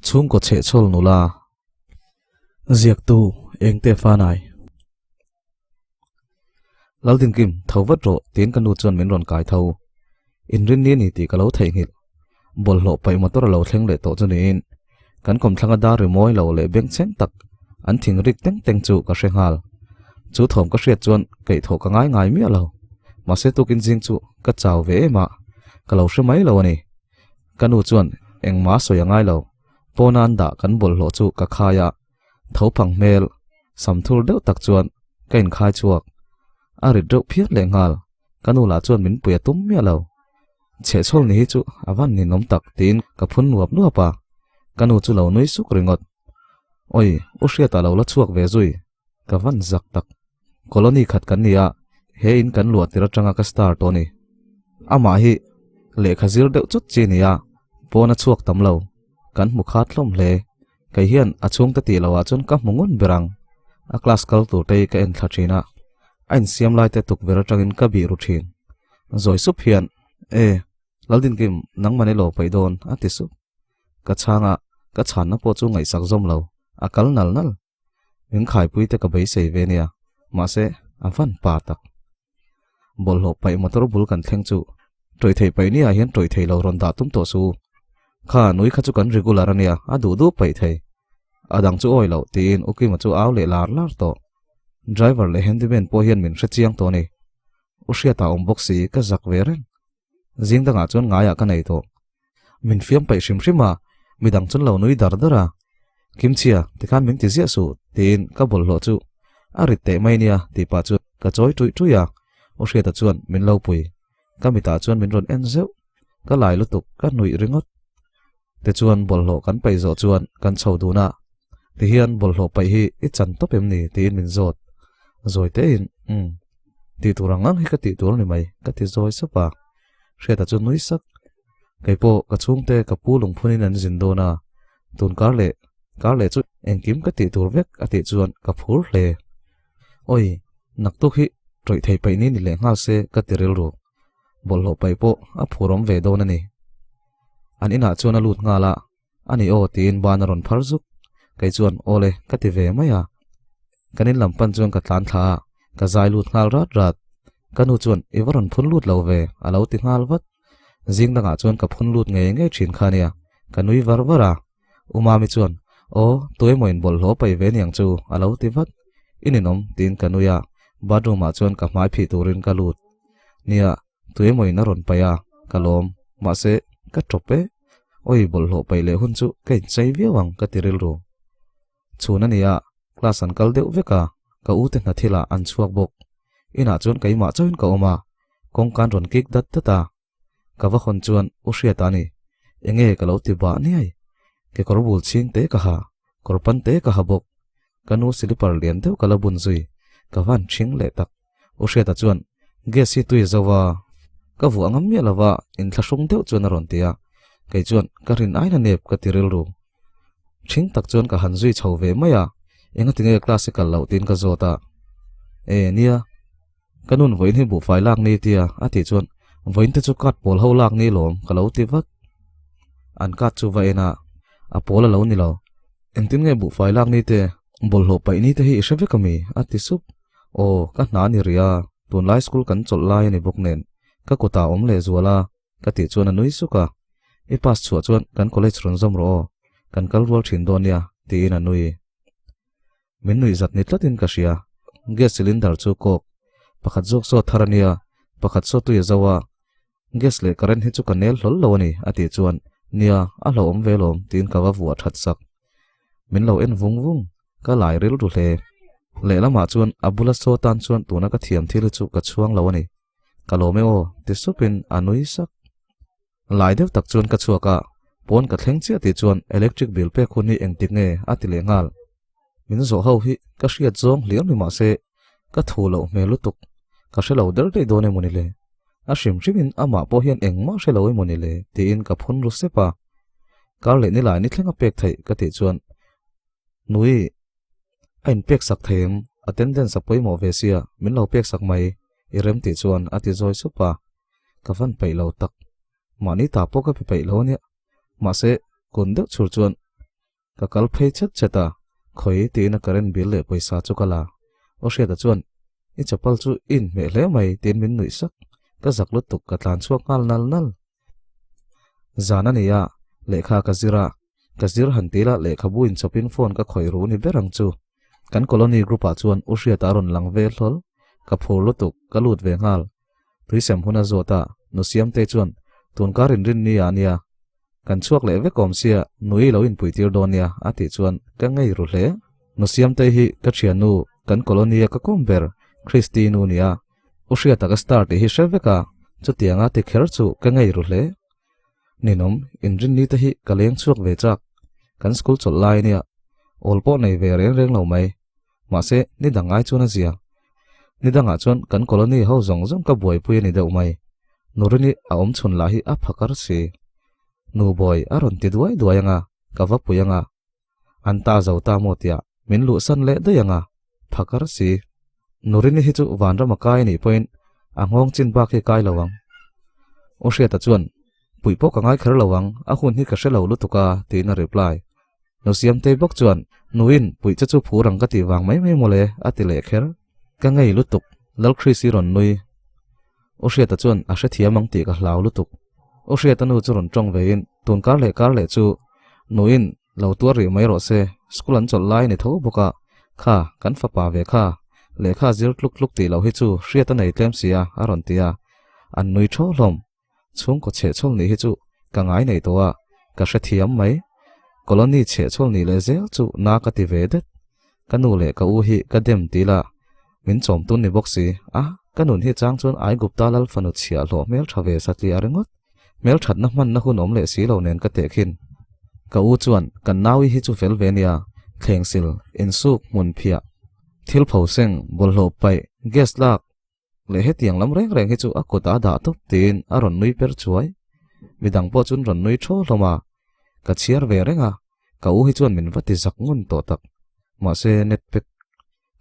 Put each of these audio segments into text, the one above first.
chung có che chol nula ziak tu engte fa nai laltin kim thau vat ro tin kan nu chon min ron kai thau in rin ni ni ti ka lo thei ngil bol lo pai motor lo thleng le to chunin kan kom thlanga da ri moi lo le beng chen tak an thing rik teng teng chu ka hrengal chu thom ka hriat chuan kei tho ka ngai ngai mi alo ma se tu kin jing chu ka chaw ve ma ka lo hre mai lo ani kanu chuan engma soya ngai lo ponan da kan bol lo chu ka khaya thau phang mel samthur deuh tak chuan kain khai chuak ari deuh phiat le ngal kanu la chuan min puya tum mi alo che chol ni chu awan ni nom tak tin ka phun nuap nuapa kanu chu lo noi suk ringot oi u hria ta lo la chuak ve zui ka van zak tak colony khat kan nia he in kan luat tira tanga ka star to ni ama hi le khazir deuh chut chi nia pona chuak tam lo kan mu khat hlom hle kai hian achung ta ti lawa chun ka mungun berang a class kal tu te ka en thlachina ain siam lai te tuk vera tangin ka bi ru thin zoi sup hian laldin kim nang mane lo paidon ati su ka changa ka chan na po chu ngai sak zom lo akal nal nal min khai pui te ka bei sei ve nia ma se avan pa tak bol ho pai motor bul kan thleng chu troi thei pai ni a hian troi thei lo ron da tum to su kha nui kha chu kan regular ania a du du pai thei adang chu oi lo tin uki ma chu aw le lar lar to driver le handyman po hian min hre chiang to ni u hria ta om box si ka zak ve ren jing danga chon ngaya ka nei to min fiam pai hrim hrima midang chon lo nui dar dara kimchia tikhan min ti zia su tin ka bol lo chu arit te mai nia ti pa chu ka choi tui tui ya u hria ta chuan min lo pui ka mi ta chuan min ron en zeu ka lai lu tuk ka nui ringot te chuan bol lo kan pai zo chuan kan chho du na ti hian bol lo pai hi i chan to pem ni tin min zot zoi te in ti turangan hi ka ti tur ni mai ka ti zoi sapa hria ta chu nui sak kai po ka chung te ka pu lung phunin an zin do na tun kar le chu engkim ka ti tur vek ati chuan ka phur hle oi nak tu hi troi thei pai ni ni le ngal se ka ti rel ru bol lo pai po a phurom ve do na ni an ina chuan a lut ngala ani o tin ban ron phar zuk kai chuan ole ka ti ve maya kanin lampan chuan ka tlan tha ka zai lut ngal rat rat kanu chuan iwaron phun lut lo ve alo ti ngal wat jing danga chuan ka phun lut nge nge thin khania kanui war wara umami chuan o toy moin bol lo pai ve niang chu alo ti wat ininom tin kanuya bathroom ma chuan ka mai phi turin ka lut nia toy moin na ron paya kalom ma se ka trope oi bol lo pai le hun chu kai chai viawang ka tiril ru chuna nia class an kal deuh veka ka u te na thila an chuak bok ina chuan kai ma choin ka oma kong kan ron kik dat ta ka wa khon chuan u hria ta ni enge ka lo ti ba ni ai ke korbul ching te ka ha korpan te ka ha bok kanu silipar lian deuh kala bun zui ka van thing le tak u hria ta chuan ge si tui zawa ka vu angam mi lawa in thlashung deuh chuan ron tia kai chuan ka rin ai na nep ka tiril ru thing tak chuan ka han zui chho ve maya enga tinge classical lo tin ka zota nia kanun voin hi bu fai lak ni tia ati chuan voin te chu kat pol ho lak ni lom ka lo ti wat an kat chu va ena a pol lo ni lo engtin nge bu fai lak ni te bol ho pai ni te hi shave kami ati sup o ka na ni ria tun lai school kan chol lai ni bok nen ka kota om le zuala ka ti chuan anui suka e pass chu chuan kan college ron zom ro kan kal rol thin donia ti in anui min nui zat ni tlatin ka sia gas cylinder chu kok pakhat jok so tharania pakhat so tu yazawa gas le current hi chu kanel hlol lo ani ati chuan nia a lo om velom tin ka wa vuwa that sak min lo en vung vung ka lai ril ru hle le lama chuan abula so tan chuan tuna ka thiam thil chu ka chuang lo ani ka lo me o ti supin anui sak lai deuh tak chuan ka chuaka pon ka thleng chi ati chuan electric bill pe khuni engtik nge ati le ngal min zo ho hi ka hriat zong hliam ni ma se ka thu lo me lutuk ka hrelo der dei done moni le a hrim hrimin ama po hian engma hrelo i moni le ti in ka phun ru sepa kar le ni lai ni thlenga pek thei ka ti chuan nui ain pek sak them attendance apoi mo ve sia min lo pek sak mai i rem ti chuan ati zoi supa ka van pai lo tak mani ta po ka pai lo ne ma se kun deuh chur chuan ka kal phei chat chata khoi ti na karen bil le paisa chu kala o hria ta chuan i chapal chu in me hle mai tin min nui sak ka zak lut tuk ka tlan chuak nal nal zana niya lekha kazir hantila lekha buin chopin phone ka khoi ru ni berang chu kan colony group a chuan u hria ta ron lang ve hlol ka phur lutuk ka lut ve ngal tuisem huna zota no siam te chuan tun ka rin ni ania kan chuak le ve kom sia nui lo in puitir donia ati chuan ka ngei ru hle no siam te hi ka thianu kan colony ka komber christinu nia u hria ta ka start hi sheveka chu tianga te kher chu ka ngei ru hle ninom inrin ni te hi kaleng chuak ve chak kan school chol lai nia olpo nei ve reng lo mai ma se ni dangai chuna zia ni danga chuan kan colony ho zong ka boy pui ni deuh mai nurini a om chhun la hi a phakar si nu boy aron ti duai anga ka va puyanga anta zauta motia min lu san le dayanga phakar si nurini hi chu vanra makai ni point angong chin ba khi kai lawang o hria ta chuan puipo ka ngai kher lawang a hun hi ka shelo lutuka ti na reply no siam te bok chuan nuin pui cha chu phurang ka ti wang mai mole ati le kher ka ngai lutuk lal khrisi ron nui o hria ta chuan a hre thiamang ti ka hlau lutuk o hria ta nu chu ron tong vein tun kar le chu nuin lo tuar ri mai ro se school an chol lai ni tho boka kha kan fa pa ve kha le kha zir tluk ti lo hi chu hria ta nei tlem sia aron tia an nui tho hlom chung ko che chol ni hi chu ka ngai nei to a ka hre thiam mai colony che chol ni le zel chu na ka ti ve det kanu le ka u hi ka dem ti la min chom tun ni boxi a kanun hi chang chon ai gupta lal fanu chia lo mel thave satli arengot mel that na man na hun om le si lo nen ka te khin ka u chuan kan nawi hi chu fel venia thlengsil in suk mun phia thil phau seng bol lo pai gas lak le he tiang lam reng hi chu akota da top tin aron nui per chuai midang po chun ron nui tho hloma ka chiar ve renga ka u hi chuan min vati zak ngun to tak ma se net pek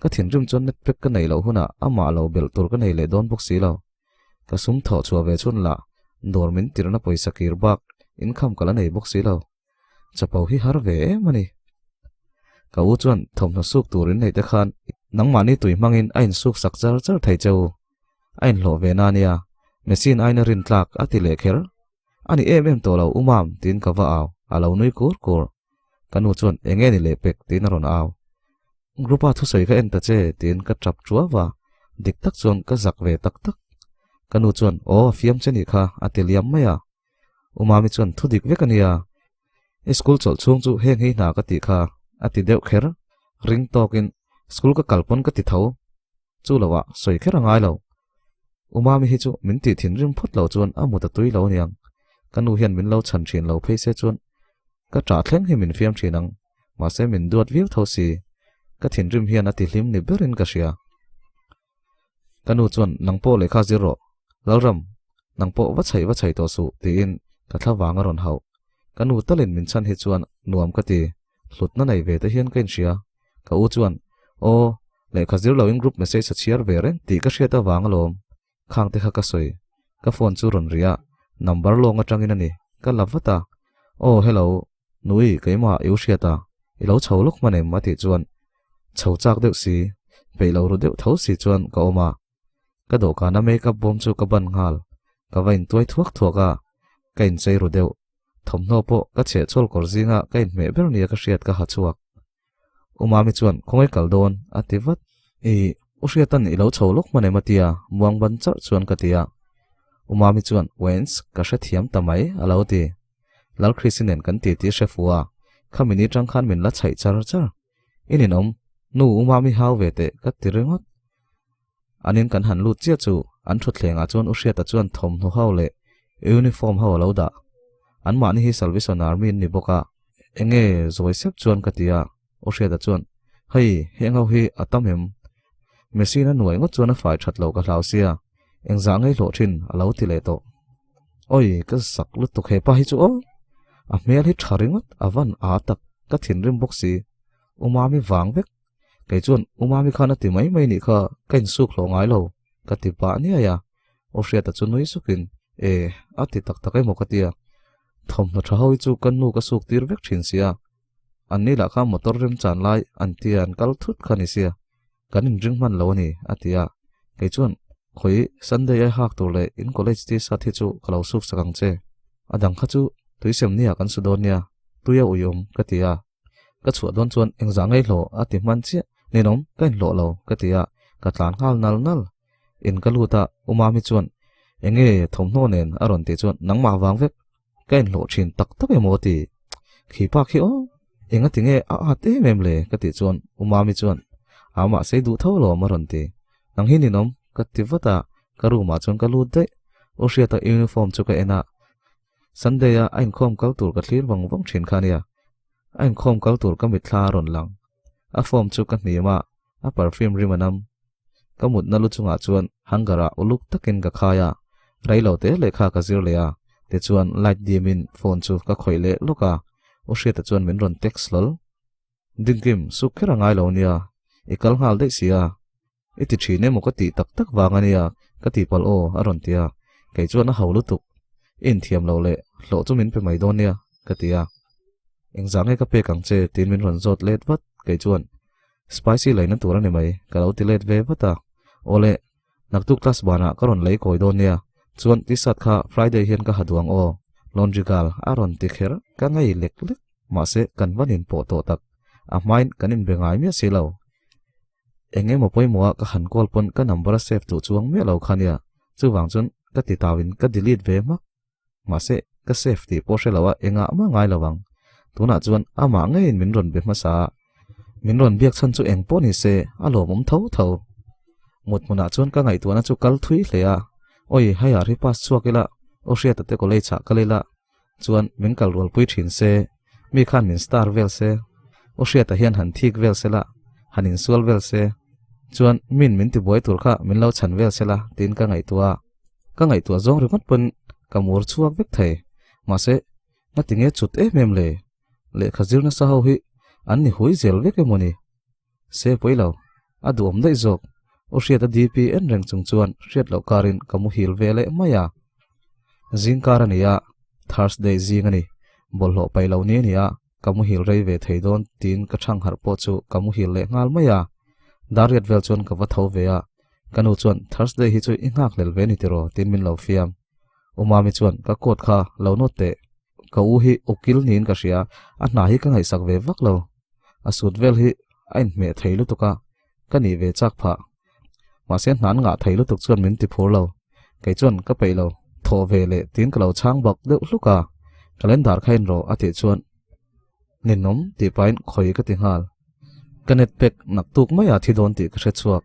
ka thin rim chon net pek ka nei lo huna ama lo bel tur ka nei le don box si lo ka sum tho chuwa ve chun la dor min tirna poisa kir bak in kham kala nei box si lo chapau hi har ve mani ka u chuan thom na suk turin nei te khan nang mani tui mangin ain suk sak char thai chau ain lo ve na nia machine aina rin tlak ati le kher ani em to lo umam tin ka wa aw alo nui kur kanu chuan enge ni le pek tin ron aw grupa thu soi ka en ta che tin ka trap chuwa wa dik tak chuan ka zak ve tak kanu chuan o fiam cheni kha ateliam maya umami chuan thu dik vekania school chol chung chu heng hi na ka ti kha ati deuh kher ring tokin school ka kalpon ka ti tho chu lawa soi kher angai lo umami hi chu min ti thin rim phut lo chuan amuta tui lo niang kanu hian min lo chan thin lo phei se chuan ka tra thleng hi min fiam thinang ma se min duat vil tho si ka thin rim hian ati hlim ni berin ka sia kanu chuan nangpo lekha zero lalram nangpo wa chai to su ti in ka thlawanga ron hau kanu talin min chan hi chuan nuam ka ti hlutna nei ve te hian kain sia ka u chuan o lekha zero lo in group message sa chiar ve ren ti ka hria ta wang lom khang te kha ka soi ka phone chu ron ria number long atangin ani ka lavata oh hello nui keima eu hria ta i lo chho lok mane mati chuan chho chak deuh si pe lo ru deuh tho si chuan ka oma ka do ka na makeup bom chu ka ban ngal ka vain tuai thuaka kain chei ru deuh thomno po ka che chol kor zinga kain me ber nia ka hriat ka ha chuak umami chuan khongai kaldon ativat e u hriatan i lo chho lok mane matia muang ban char chuan ka tia umami chuan wens ka hre thiam tamai alo ti lal krisinen kan ti shefuwa khamini tang khan min la chai char inin om nu umami haw vete ka tirengot anin kan han lu chia chu an thu thlenga chuan u hriata chuan thom no haw le uniform haw lo da an mani hi salvation army ni boka enge zoi sep chuan ka tia u hriata chuan hei hengaw hi atamem machine nuai ngot chuan a fai that lo ka hlau sia engza ngai lo thin alo ti le to oi ka sak lu to khe pa hi chu o a mel hi tharingot avan a tak ka thin rim boxi umami wang vek kai chuan umami khana ti mai ni kha kain suk lo ngai lo ka ti pa ni aya o hriata chu nui sukin e ati tak takai mo ka tia thom na thahoi chu kan nu ka suk tir vek thin sia an ni la kha motor rem chan lai an tian kal thut khanisia kanin ring man lo ni atia ke chuan khoi Sunday ai hak tur le in college ti sa thi chu kalau suk sakang che adang kha chu tuisem nia kan su don nia tuya uyom katia ka chu don chuan engzang ai lo ati man che nenom kain lo lo katia ka tlan hal nal nal in kaluta umami chuan enge thomno nen aron ti chuan nangma wang vek kain lo thin tak tak emoti khipa khi o enga tinge a te memle kati chuan umami chuan ama sei du tho lo maron ti nang hin ninom kativata karuma chuan kalu de o hriata uniform chu ka ena Sunday a ain khom kal tur ka thlir wang wang thin khania ain khom kal tur ka mi thla ron lang a form chu ka hniama a perfume rimanam kamut nalu chunga chuan hangara uluk takin ka khaya railo te lekha ka zir leya te chuan light dimin phone chu ka khoile loka o hriata chuan min ron text lol dingkim sukhera ngai lo nia ikal hal de sia iti thine mo ka ti tak tak wangania ka ti pal o aron tia ke chuan a haulu tuk in thiam lo le lo chu min pe mai don nia ka tia engzang ka pe kang che tin min ron zot let wat ke chuan spicy laina tura ni mai ka lo ti let ve wata ole naktu class bana ka ron lei koi don nia chuan ti sat kha Friday hian ka haduang o laundry gal aron ti kher ka ngai lek lek ma se kan wanin po to tak a main kanin bengai mi se lo enge mo poi mo ka han kol pon ka number save tu chuang me lo khania chu wang chun ka ti tawin ka delete ve mak ma se ka safety po she lawa enga ma ngai lawang tuna chuan ama ngai min ron be ma sa min ron biak chan chu eng po ni se a lo mom tho tho mut muna chuan ka ngai tuana chu kal thui hlea oi haya ri pas chuakila o hria ta te ko lei cha kalela chuan min kal rol pui thin se mi khan min star vel se o hria ta hian han thik vel se la hanin sual vel se chuan min ti boi tur kha min lo chan vel se la tin ka ngai tua zong ri mat pun kamur chuak vek thei ma se na tinge chut e mem le khazir na sa ho hi an ni hui zel vek emoni se poilo adum dai zok o hria ta dpn reng chung chuan hriat lo karin kamu hil vele maya zingkarania Thursday zingani bolho pailo ni nia kamu hil rei ve theidon tin ka thang har po chu kamu hil le ngal maya dariat vel chuan ka wa tho ve a kanu chuan Thursday hi chu ingak lel ve ni tiro tin min lo fiam umami chuan ka kot kha lo no te ka u hi okil nin ka ria a na hi ka ngai sak ve vak lo asut vel hi ain me theilu tuka kani ve chak pha ma sen nan nga theilu tuk chuan min ti phur lo kai chuan ka peilo tho ve le tin ka lo chang bak de luka calendar khain ro ati chuan ninom ti pain khoi ka ti hal kanet pek nak tuk maya thi don ti ka hre chuak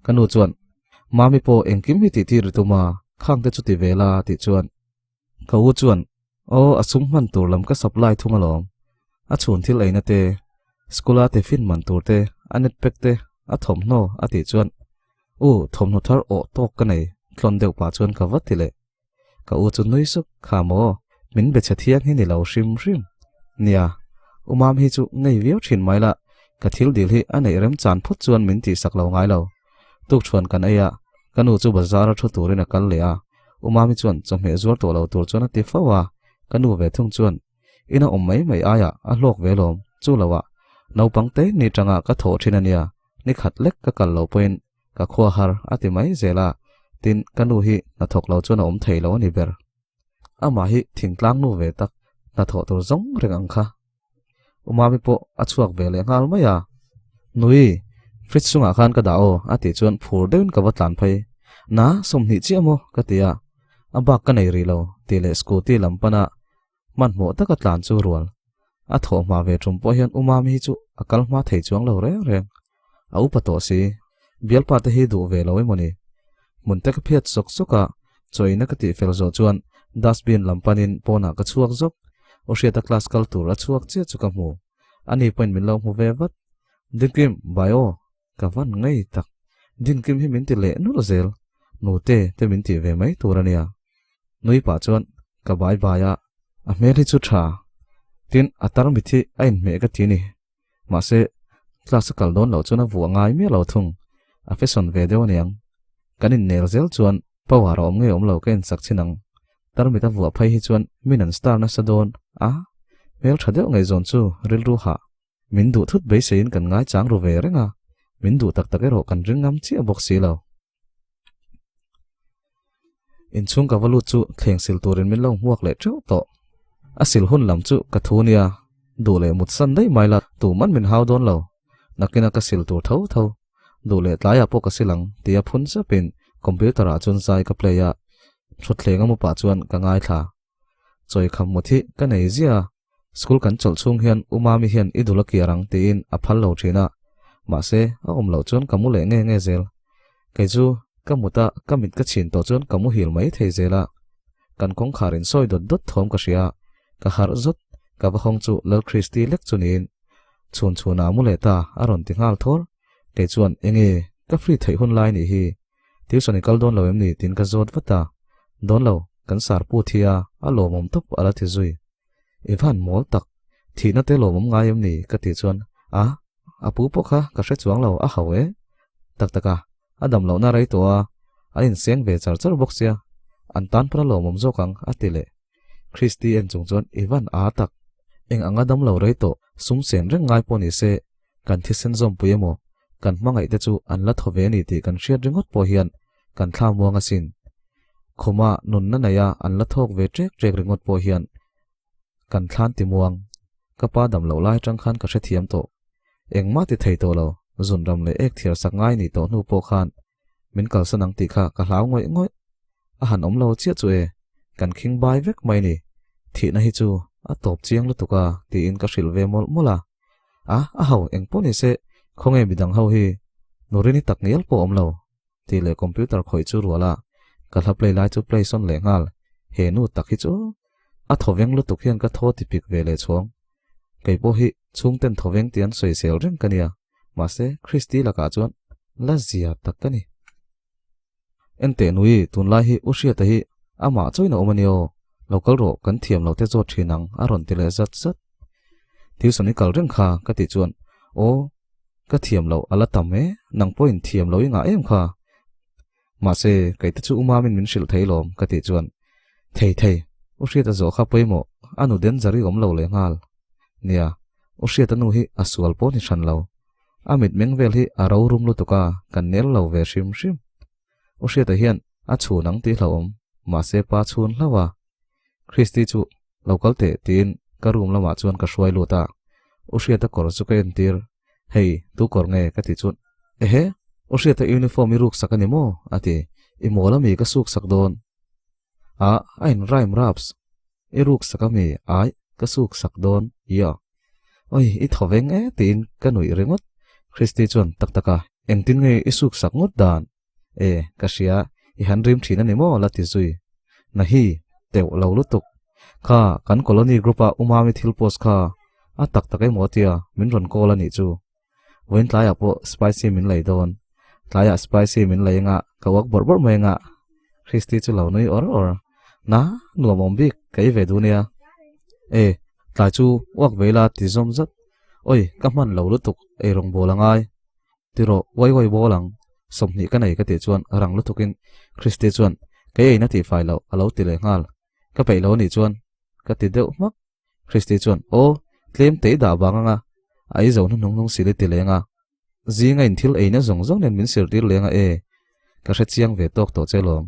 kanu chuan mami po engkim hi ti rituma khang te chu ti vela ti chuan ka u chuan o asung man tur lam ka supply thunga lom a chhun thil aina te skula te fin man tur te anet pek te a thom no ati chuan u thom no thar o tok ka nei thlon deuh pa chuan ka wat tile ka u chu noi su khamo min be chathiang hi ni lo rim nia umam hi chu nei viau thin mai la ka thil dil hi anei rem chan phut chuan min ti sak lo ngai lo tuk chuan kan aya kanu chu bazar thu turin a kal le a umami chuan chome zuar to lo tur chuan ti fawa kanu ve thung chuan ina mai aya a lok ve lom chu lawa no pangte ni tanga ka tho thinania ni khat lek ka kal lo point ka khwa har ati mai zela tin kanu hi na thok lo chuan thei lo ni ber ama hi thingtlang nu ve tak na tho tur zong reng ang kha umami po achuak ve le ngal maya nui fridge sunga khan ka dao ati chuan phur deun ka watlan phai na somni chiamo ka tia abak ka nei ri lo tile scooty lampana man mo ta ka tlan chu rual a tho ma ve thum po hian umami chu akal ma thei chuang lo re au pato si bial pa te hi du ve lo moni mun te ka phiat sok soka choina ka ti fel zo chuan dustbin lampanin pona ka chuak zok o hriata class kal tur a chuak che chu ka mu ani point min lo mu ve wat dikim bio ka van ngai tak dinkim hi min ti le nu zel nu te min ti ve mai turania nui pa chuan ka bai baya a me ri chu tha tin atar mi thi ain me ka ti ni ma se class kal don lo chuna vu ngai me lo thung a fashion ve deu niang kanin nel zel chuan pawar om nge om lo ken sak chinang tar mi ta vu phai hi chuan minan star na sadon a mel thadeu ngai zon chu ril ru ha min du thut be sein kan ngai chang ro ve renga min du tak tak ero kan ring ngam chi box si lo in chung ka valu chu thleng sil turin min lo huak le theu to asil hun lam chu ka thunia du le mut san dei mai la tu man min hau don lo nakina ka sil tur tho tho du le tlaya po ka silang tia phun sa pin computer a chun sai ka play ya thut thlenga mu pa chuan ka ngai tha choi kham mu thi ka nei zia school kan chol chung hian umami hian idula kiarang te in a phal lo thina ma se a om lo chuan kamu le nge zel kai chu kamuta kamit ka chin to chuan kamu hil mai thei zela kan kong kharin soi dot dot thom ka sia ka har zot ka va hong chu lal christi lek chunin chun chuna mu le ta aron ti ngal thor kai chuan enge ka free thei hun lai ni hi tuition kal don lo em ni tin ka zot vata don lo kan sar pu thia a lo mom top ala thi zui evan mol tak thina te lo mom ngai em ni ka ti chuan a pu po kha ka hre chuang lo a hawe tak taka adam lo na rai to a in seng ve char char box ya an tan pra lo mom zo kang atile christian chung chuan evan a tak eng anga dam lo rai to sum sen reng ngai po ni se kan thi sen zom puemo kan mangai te chu an la thove ni ti kan hriat ringot po hian kan thla muanga sin khoma nun na naya an la thok ve trek trek ringot po hian kan thlan ti muang ka pa dam lo lai tang khan ka hre thiam to engma ti thei to lo zun ram le ek thiar sak ngai ni to nu po khan min kal sanang ti kha ka hlau ngoi ngoi a han om lo chia chu e kan khing bai vek mai ni thi na hi chu a top chiang lu tuka ti in ka hril ve mol mola a ho eng po ni se khonge bidang ho hi norini tak nial po om lo ti le computer khoi chu ruala ka hla play lai chu play son le ngal he nu tak hi chu a thoveng lu tuk hian ka tho ti pik ve le chong kai po hi chung ten thoveng tian soi sel reng kania ma se christi la ka chuan la zia tak kani ente nui tun lai hi usia ta hi ama choina omanio local ro kan thiam lo te zo thinang aron ti le zat zat tuition kal reng kha ka ti chuan o ka thiam lo ala tam me nang point thiam lo inga em kha ma se kai te chu umamin min sil theilom ka ti chuan thei usia ta zo kha poimo anu den zari om lo le ngal nia usia ta nu hi asual po ni san lo amit mengvel hi aro rum lu tuka kan nel lo ve sim usia ta hian a chu nang ti hlom ma se pa chun hlawa christi chu local te tin ka room lama chuan ka hruai lu ta usia ta kor chu ka entir hei tu kor nge ka ti chun ehe usia ta uniform i ruk sakani mo ati i mola mi ka suk sak don a ain rhyme raps i ruk sakami ai ka suk sak don ya oi i thoveng e tin ka nui rengot christi chuan tak taka engtin nge i suk sak ngot dan e ka sia i han rim thina ni mo la ti zui na hi teu lo lutuk kha kan colony group a umami thil post kha a tak takai motia min ron kola ni chu wen tlaya po spicy min lei don tlaya spicy min lei nga ka wak bor mai nga christi chu lo noi or na nuam om bik kai ve dunia e tla chu wak vela ti zom zat oi ka man lo lutuk e rong bolangai tiro wai bolang somni ka nei ka ti chuan rang lutukin christi chuan kai na ti fai lo alo ti le ngal ka pe lo ni chuan ka ti deuh mak christi chuan o tlem te da banga ai zo nu nong sili ti lenga zinga in thil eina zong nen min sir tir lenga e ka hre chiang ve tok to chelom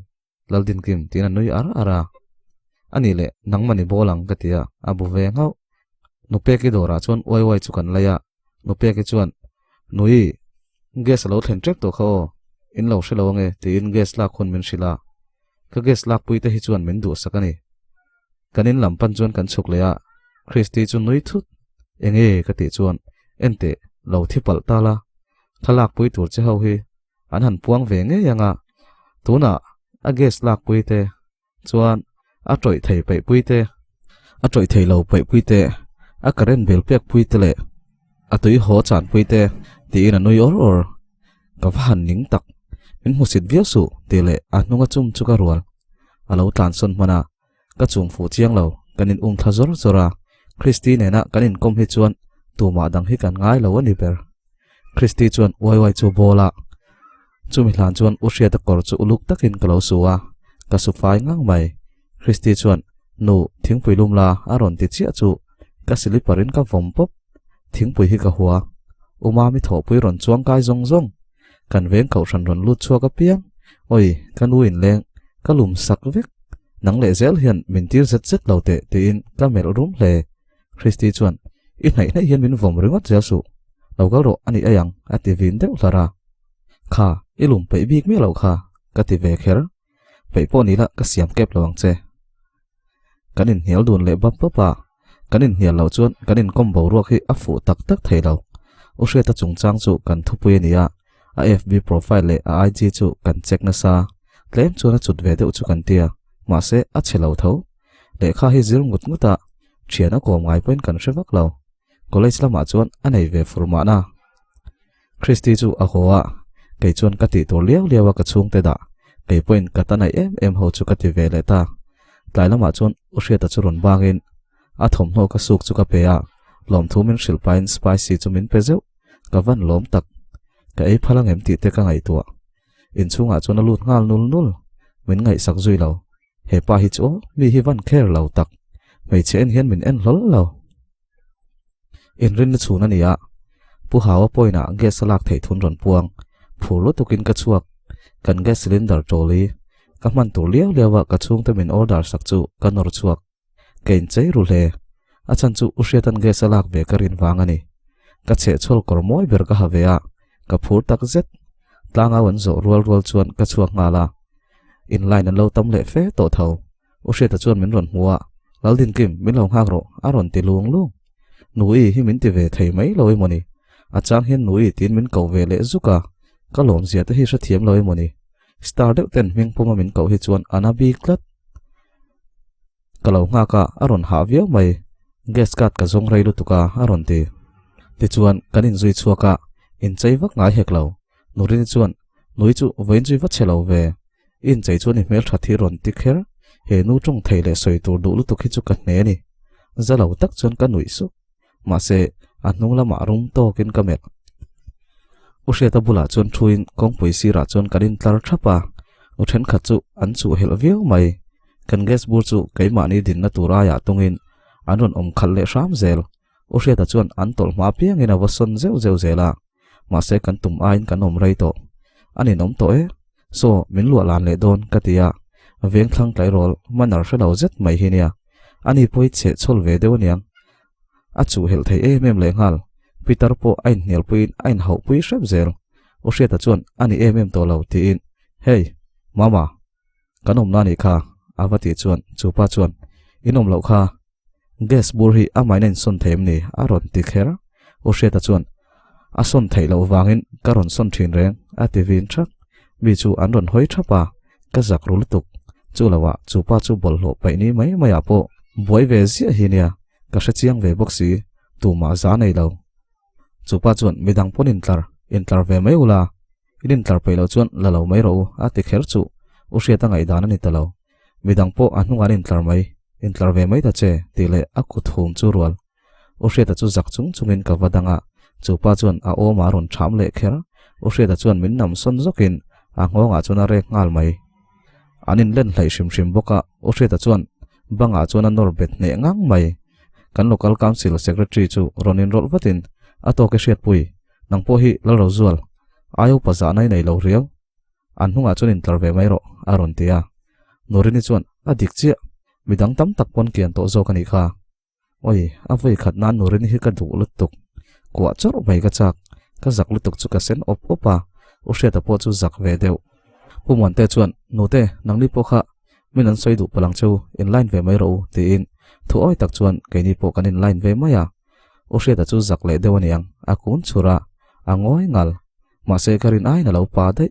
laldin kim tina nui ara ani le nangmani bolang ka tia abu ve ngau nupe ki dora chuan oi chu kan laya nupe ki chuan nui gas lo thlen trek to kho in lo shelo nge ti in gas la khun min shila ka gas lak pui te hi chuan min du sakani kanin lampan chuan kan chuk leya christi chu nui thut enge ka ti chuan ente lo thipal tala thalak pui tur che ho hi an han puang ve nge yanga tuna a gas lak pui te chuan a troi thei pe pui te a troi thei lo pe pui te a karen bel pek pui te le a tui ho chan pui te ti in a nui or ka van ning tak min musit via su te le a nunga chum chu ka rual alo tlan son mana ka chung fu chiang lo kanin thazor zora christi ne na kanin kom hi chuan tu ma dang hi kan ngai lo ani ber christi chuan wai chu bola chumi hlan chuan usia ta kor chu uluk takin kalo suwa ka su fai ngang mai christi chuan nu thingpui lum la aron ti chia chu ka siliparin ka vom pop thing pui hi ka huwa uma mi tho pui ron chuang kai zong zong kan veng khau ran ron lut chua ka piang oi kan uin leng ka lum sak vek nang le zel hian min tir zet zet lo te in ka mel rum hle Christy chuan i nei hian min vom ringot zel su lo gal ro ani ayang ati vin deuh hlara kha ilum pe bik mi lo kha ka ti ve kher pe po ni la ka siam kep lawang che kanin hial dun le bap pa kanin hial lo chuan kanin kombo ruak hi a fu tak tak thei lo u hre ta chung chang chu kan thupui ania a FB profile le a IG chu kan check na sa tlem chu na chut ve deuh chu kan tia ma se a chelo tho le kha hi zir ngut nguta thiana ko ngai point kan hrevak lo college lama chuan anei ve furma na Christy chu a hoa kei chuan ka ti tur liaw liawa ka chung te da kei point ka tanai em ho chu ka ti ve le ta tlai lama chuan u hre ta chu ron bangin a thom hno ka suk chu ka pe a lom thu min shilpain spicy chu min pe zeu ka van lom tak ka ei phalang em ti te ka ngai tua in chunga chuan a lut ngal nul nul min ngai sak zui lo he pa hi chu mi hi van kher lo tak mei chen hian min en hlol lo in rin chu na nia pu hawa poina ge salak thei thun ron puang phulu tukin ka chuak kan gas cylinder troli ka man tur liaw liawa ka chung te min order sak chu ka nor chuak kein chei ru hle a chan chu u hriatan ge salak ve ka rin wangani ka che chol kormoi ber ka havea ka phur tak zet tlanga wan zo rual chuan ka chuak ngala in line an lo tam le fe to tho u hriata chuan min ron muwa laldin kim min lo hak ro a ron ti lung lung nui hi min ti ve thei mai loi moni a chang hian nui tin min ko ve le zuka ka lom zia te hi sa thiam loi moni star deuh ten ming puma min ko hi chuan anabi klat kalau nga ka aron ha viau mai gas kat ka zong rei lu tuka aron ti chuan kanin zui chuaka in chei vak ngai hek lo nurin chuan nui chu vein zui vat chelo ve in chei chuan hi mel thathi ron ti kher he nu tong thei le soi tur du lu tu khi chu ka hne ni zalo tak chuan ka nui su ma se anung lama rum to kin ka mek u hriata bula chuan thuin kong pui sira chuan kanin tlar thapa u then kha chu an chu hel viau mai kan gas bur chu keima ni din na tura ya tungin anon om khal le ram zel u hriata chuan an tol ma piang ina wason zeu zela ma se kan tum ain kan om rei to ani nom to e so min lu lan le don katia veng thlang tlai rol manar hre lo zet mai hi nia ani poi che chol ve deu niang a chu hel thei em le ngal Peter po ain hnial puin ain hau pui hrep zel u hriata chuan ani em to lo ti in hey mama kanom na ni kha awati chuan chupa chuan inom lo kha gas bur hi amai nen son them ni aron ti kher u hriata chuan a son thei lo wangin karon son thin reng ati vin thak mi chu an ron hoi thapa ka zak rul tuk chu lawa chupa chu bol lo pai ni mai maya po boi ve zia hi nia ka hre chiang ve boxi tu ma za nei lo chupa chuan midang pon in tlar ve mai ula in tlar pe lo chuan la lo mai ro ati kher chu u hriata ngai dan ani talo midang po anung an in tlar ve mai ta che tile akut hum chu rual u hriata chu zak chungin ka wadanga chupa chuan a o ma ron tham le kher u hriata chuan min nam son zokin a ngonga chuna rek ngal mai anin len hlai shim boka u hriata chuan banga chuan an nor bet ne ngang mai kan local council secretary chu ronin rol vatin ato ke hriat pui nang po hi lo ro zual ayo paza nai nei lo riau an hunga chuan in tlar ve mai ro aron tia norini chuan adik chia midang tam tak pon kian to zo kani kha oi avoi khat nan norini hi ka du lutuk kwa chor mai ka chak ka zak lutuk chu ka sen op opa u hriata po chu zak ve deu pumon te chuan nu te nangli po kha minan soi du palang chu in line ve mai ro ti in thu oi tak chuan keini po kanin line ve maya u hriata chu zak le deu aniang akun chura angoi ngal ma se karin ai na lo pa dai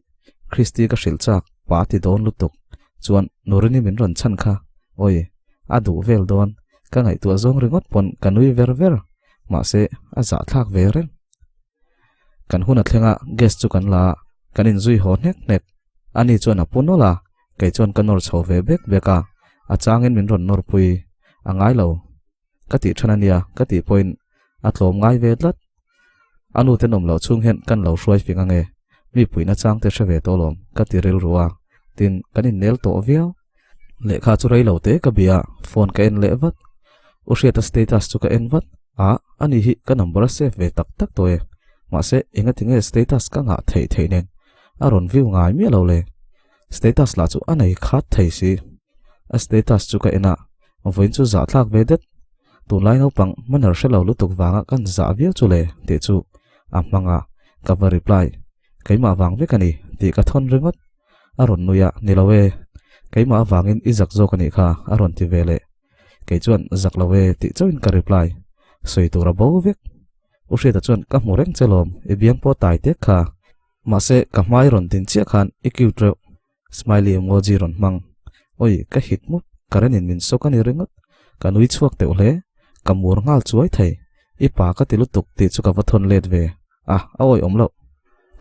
Christy ka shil chak pa ti don lutuk chuan nurini min ron chan kha oi adu vel don ka ngai tu zong ringot pon kanui ver ma se a za thak ve ren kan hunat thlenga guest chu kan la kanin zui ho nek ani chuan a punola kai chuan kanor chho ve beka a changin min ron nor pui angai lo kati thanania kati point atlom ngai ve tlat anu te nom lo chung hen kan lo hruai finga nge mi puina chang te hre ve tolom kati rel ruwa tin kanin nel to viau le kha chu rei lo te ka bia phone ka en le vat usia status chu ka envat ani hi ka number save ve tak tak to e ma se enga tinge status ka nga thei nen aron view ngai mi lo le status la chu anei khat thei si a status chu ka ena voin chu za thlak ve det tu lai no pang manar shelo lutuk wanga kan za viau chu le te chu amanga ka va reply keima wang ve kani ti ka thon ringot aron nuya nilawe keima wangin izak zo kani kha aron ti vele ke chuan zaklawe ti choin ka reply soi tura bo vek usia ta chuan ka mureng chelom e biang po tai te kha ma se ka mai ron tin chia khan ikiu tre smiley emoji ron mang oi ka hit mu karanin min so kani ringot ka nui chuak te ule ka mur ngal chuai thei i pa ka ti lutuk ti chu ka vathon let ve oi omlo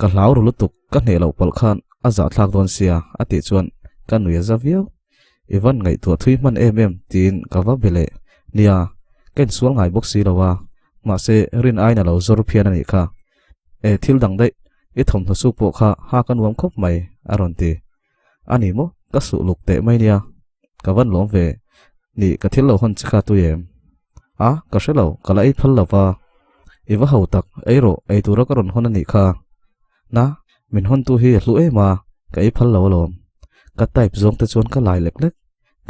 ka hlau ru lutuk ka ne lo pal khan a za thlak don sia ati chuan ka nui za viau even ngai tu thui man tin ka va bele nia ken sual ngai box si lawa ma se rin ai na lo zor phian ani kha e thil dang dai i thom thu su po kha ha kan wam khop mai aron ti ani mo ka su luk te mai nia ka van lom ve ni ka thil lo hon chikha tu em ka shelo kala ai phal lawa iwa hau tak eiro ei tura ka ron hon ani kha na min hon tu hi hlu e ma ka ai phal lo lom ka type zong te chon ka lai lek lek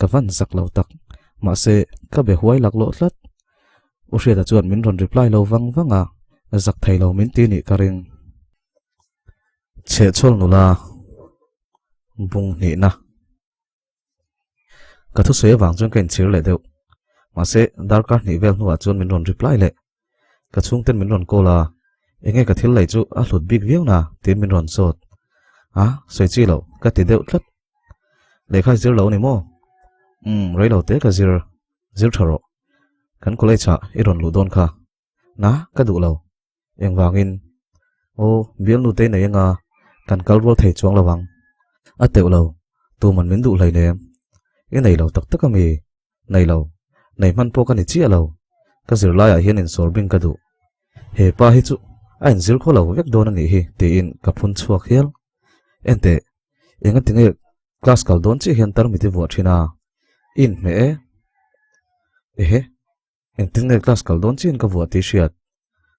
ka van zak lo tak ma se ka be huai lak lo thlat usia ta chuan min ron reply lo wanga zak thei lo min ti ni ka ring che chol nula bung ni na ka thu se wang chuan ken chir le deuh ma se darkar ni vel nuwa chuan min ron reply le ka chung ten min ron kola enge ka thil lai chu a hlut big view na tin min ron sot soi chi lo ka ti deuh thlat lekha zir lo ni mo rei lo te ka zir tharo kan kolai cha iron lu don kha na ka du lo eng wangin bial nu te nei nga kan kalwal thei chuang lawang a teu lo tu man min du lai ne e nei lo tak tak ami nei lo nei man po ka ni chi lo ka zir lai a hian in sorbing ka du he pa hi chu ain zir kho lo vek don ani hi te in ka phun chuak hial ente enga tinge class kal don chi hian tar mi ti vo thina in me en tinge class kal don chin ka vo ti shiat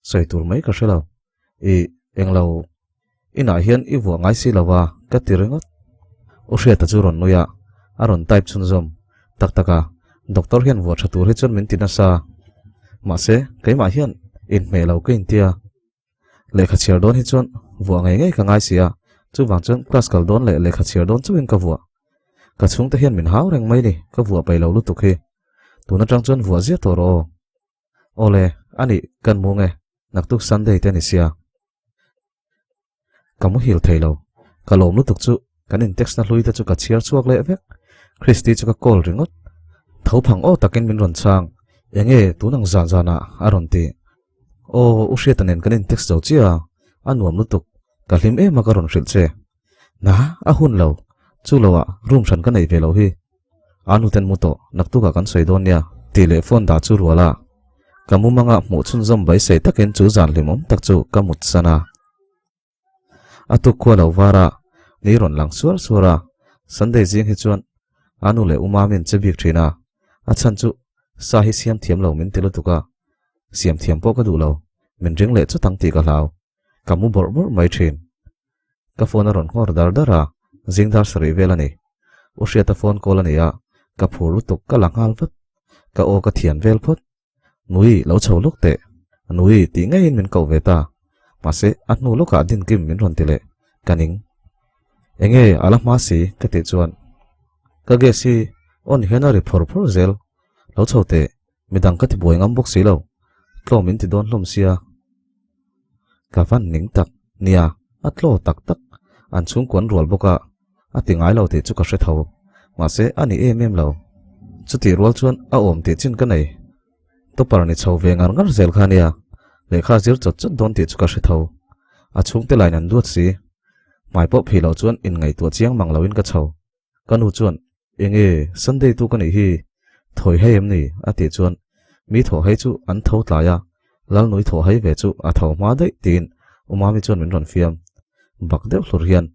sai tur mai ka shelo englo ina hian i vo ngai si lawa ka tirengot o hria ta churon noya aron type chun zom tak taka doctor hian vo thatur hi chon min tina sa ma se keima hian in me lo ke intia lekha chiar don hi chon vo ngai ka ngai sia chu wang chon class kal don le lekha chiar don chu in ka vo ka chung ta hian min hau reng mai ni ka vo pai lo lu tu khi tuna tang chon vo zia to ro ole ani kan mu nge naktuk sunday te ni sia kamu hil thailo kalom lu tuk chu kanin text na hlui ta chu ka chiar chuak le vek Christy chu ka call ringot thau phang o takin min ron chang enge tunang zana aron ti usia tanen kanin text zo chia anuam lu tuk ka hlim e ma ka ron hril che na a hun lo chu lowa room than ka nei ve lo hi anu ten mu to naktuka kan soi don nia telephone da chu ruala kamu manga mu chun zom bai sei takin chu zan limom tak chu kamut sana atuk ko lo wara ni ron lang suara sunday jing hi chuan anu le umamin chebik thina a chan chu sa hi siam thiam lo min tilu tuka siam thiam po ka du lo min ring le chu tang ti ka hlaw kamu bor mai thin ka phone ron ngor dara jingdar sari velani usia ta phone call ania ka phur tuk ka langal vat ka o ka thian vel phot nui lo chho luk te nui ti ngai min ko veta pase atnu loka din kim min ron tile kaning enge ala ma si ka te chuan ka ge si on henari proposal lo chote midang ka ti boingam bok si lo tlo min ti don hlom sia ka van ning tak nia atlo tak an chung kon rual boka ati ngai lo te chu ka hre tho ma se ani lo chuti rual chuan a om te chin ka nei to parani chho ve ngar zel khania lekha zir chot don ti chu ka hre tho a chung te lain an duat si mai po philo chuan in ngai tu chiang mang loin ka chho kanu chuan enge sunday tu ka nei hi thoi heim ni ati chuan mi tho hai chu an tho tlaya lal noi tho hai ve chu a tho ma dei tin umami chuan min ron fiam bak deuh hlur hian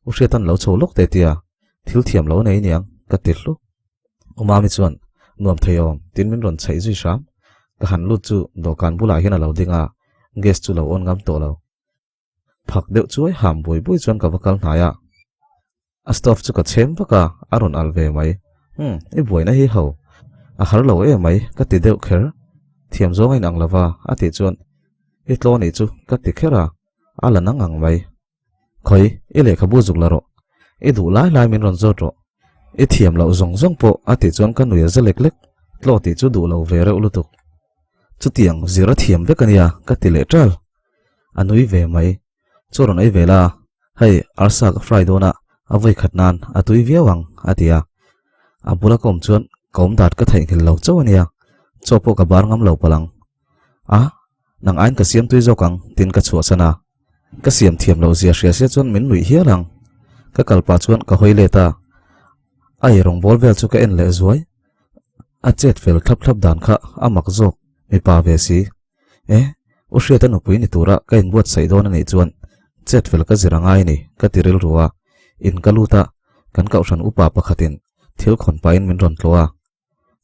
ushetan lo chho lok te tia thil thiam lo nei niang ka tirlu umami chuan nuam thei om tin min ron chei zui sam ka han lut chu dokan bula hian alo dinga gas chu lo on ngam to lo phak deuh chuai ham boi boi chuan ka vakal hnaya a stove chu ka chem vaka aron alve mai I boina hi ho a har lo e mai ka ti deuh kher thiam zo ngai nang lova a ti chuan I tlo ni chu ka ti khera ala nang ang mai khoi I le khabu zuk laro I du lai lai min ron zo ro I thiam lo zong zong po a ti chuan ka nuya za lek lek tlo ti chu du lo ve re ulutuk chu tiang zira thiam ve kania ka ti le tral anui ve mai choron ai vela hei arsak friday avoi khatnan atui viawang atia abula kom chuan kom dat ka thai hil lo chawania chopo ka bar ngam lo palang nang ain ka siam tui zokang tin ka chua sana ka siam thiam lo zia sia sia chuan min nui hialang ka kalpa chuan ka hoile ta ai rong bol vel chu ka en le zuai a chet fel thap thap dan kha amak zok mi pa ve si u hriat anu pui ni tura ka in buat sai don ani chuan chet fel ka zirangai ni ka tiril ruwa in kaluta kan kau than upa pakhatin thil khon pain min ron tlowa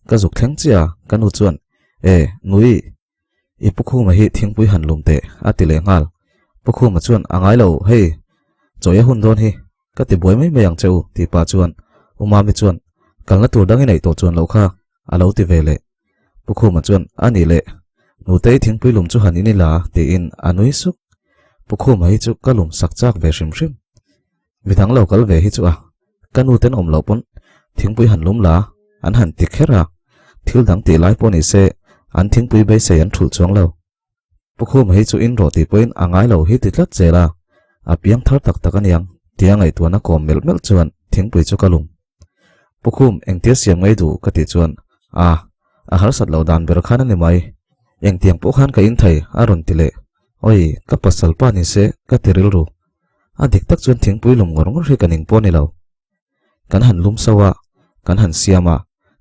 ka zuk thleng chia kanu chuan nui I pukhu ma hi thingpui han lumte atile ngal pukhu ma chuan angai lo hei choya hun don hi ka ti boi mai mayang cheu ti pa chuan uma mi chuan kalna tur dangi nei to chuan lo kha alo ti vele pukhu ma chuan ani le nu te thingpui lum chu han ini la ti in anui suk pukhu ma hi chu kalum sakchak ve shim shim midang lo kal ve hi chu kanu ten om lo pon thingpui han lum la an han ti khera thil dang ti lai pon I se an thingpui be se an thul chuang lo pukhu ma hi chu in ro ti poin angai lo hi ti tlat chela apiang thar tak tak aniang tiang ai tuana kom mel mel chuan thingpui chu kalum pukhum engtia siam ngai du ka ti chuan a har sat lo dan ber khan ani mai eng tiang po khan ka in thai aron tile oi ka pasal pa ni se ka tiril ru adik tak chuan thingpui lum ngor ri kaning po ni lo kan han lum sawa kan han siama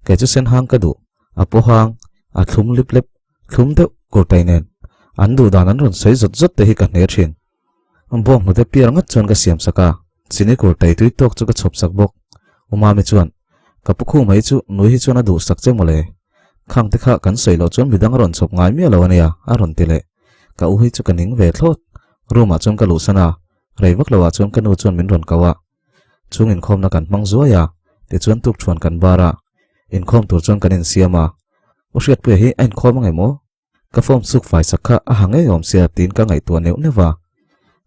ke chu sen hang ka du apo hang a thlum lip lip thlum de ko tainen an du dan an ron sei zot zot te hi ka ne thin bom mu te piar ngat chuan ka siam saka chini ko tai tui tok chu ka chop sak bok uma mi chuan ka pukhu mai chu nui hi chuan a du sak che mole khang te kha kan sei lo chuan midang ron chop ngai mi lo ania a ron tile ka u hi chu kaning ve thlot ruma chuan ka lu sana reivak lawa chuan ka nu chuan min ron kawa chungin khom na kan mang zuaya te chuan tuk thuan kan bara in khom tur chuan kan in siama ushiat pu hi ein khom ngai mo ka form suk fai sakha a hange yom sia tin ka ngai tu neu newa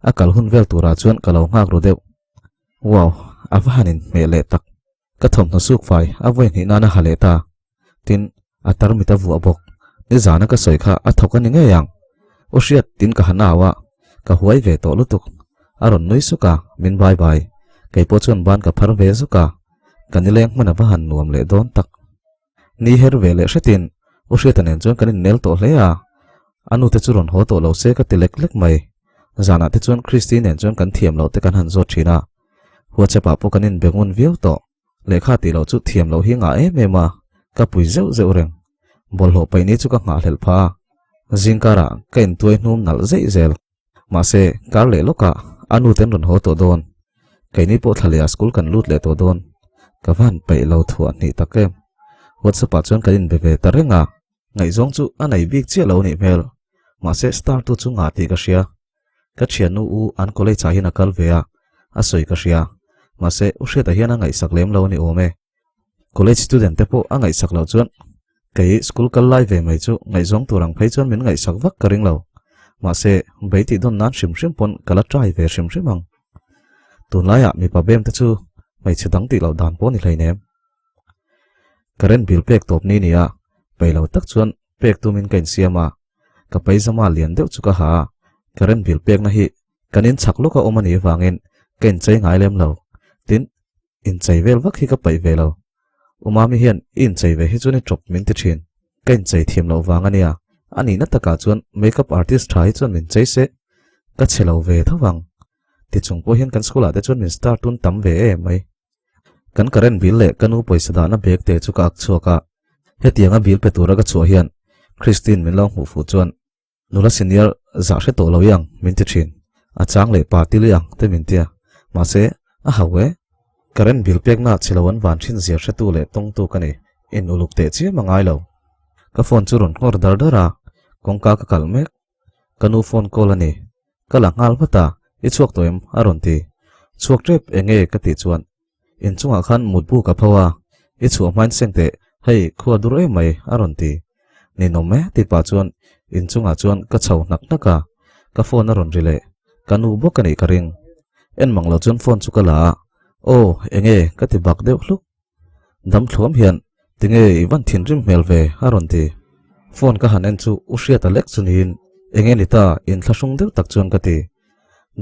akal hun vel tura chuan ka lo ngak ro deu wow avahanin mele tak ka thom na suk fai avoi ni na haleta tin atar mita vu abok ni zana ka soi kha a thokan nge yang ushiat tin ka hanawa ka huai ve to lutuk aron noi suka min bye bye kai po chuan ban ka phar ve suka kanileng mana vahan nuam le don tak ni her ve le hretin ushiat anen chuan kanin nel to hlea anu te churon ho to lo se ka tilek lek mai zana te chuan Christine nen chuan kan thiam lo te kan han zo thina huachepa po kanin bengun viu to lekha ti lo chu thiam lo hi nga mema ka pui zeu zeu reng bol ho pai ni chu ka nga hlel pha jingkara kain tuai hnum nal zei zel ma se kar le loka anu ten ron ho to don kaini po thalia school kan lut le to don ka van pai lo thuan ni takem whatsapp chuan kanin beve tarenga ngai zong chu anai bik che lo ni mel ma se star tu chu nga ti ka sia ka thianu u an kolei cha hin akal vea asoi ka sia ma se ushe ta hian ngai saklem lo ni ome college student te po angai sak lo chuan kai school kal lai ve mai chu ngai zong turang phei chuan min ngai sak vak karing lo ma se beiti don nan shim shim pon kala trai ve shim shim ang tun laya mi pa bem te chu mai chedang ti lo dan po ni hleinem karen bil pek top ni nia peilo tak chuan pek tu min kain siama ka paizama lian deuh chu ka ha karen bil pek na hi kanin chak loka omani wangin kain chei ngai lem lo tin in chei vel vak hi ka pai ve lo umami hian in chei ve hi chuni top min ti thin kain chei thiam lo wangania ani na taka chuan makeup artist thai chuan min chei se ka chelo ve thawang ti chung po hian kan skula te chuan min start tun tam ve mai kan karen bil le kanu poisa da na bek te chu ka ak chuaka hetianga bil pe tura ka chu hian Christine min lo hu fu chuan nula senior za hre to lo yang min ti thin a chang le pa ti liang te min tia ma se a hawe karen bil pek na chilawan van thin zia hre tu le tong tu kani in uluk te chi mangai lo ka phone chu ron ngor dar dara kongka ka kalmek kanu phone call ani kala ngal vata I chuak toem aron ti chuak trep enge ka ti chuan in chunga khan mutbu ka phawa I chu man sengte hei khua dur e mai aron ti ni nome ti pa chuan in chunga chuan ka chho nak naka ka phone aron rile kanu bokani karing en manglo chuan phone chu kala o enge ka ti bak deuh hluk dam thlom hian tinge iwan thin rim mel ve aron ti phone ka hanen chu ushia ta lek chunin enge lita in thlasung deuh tak chuan ka ti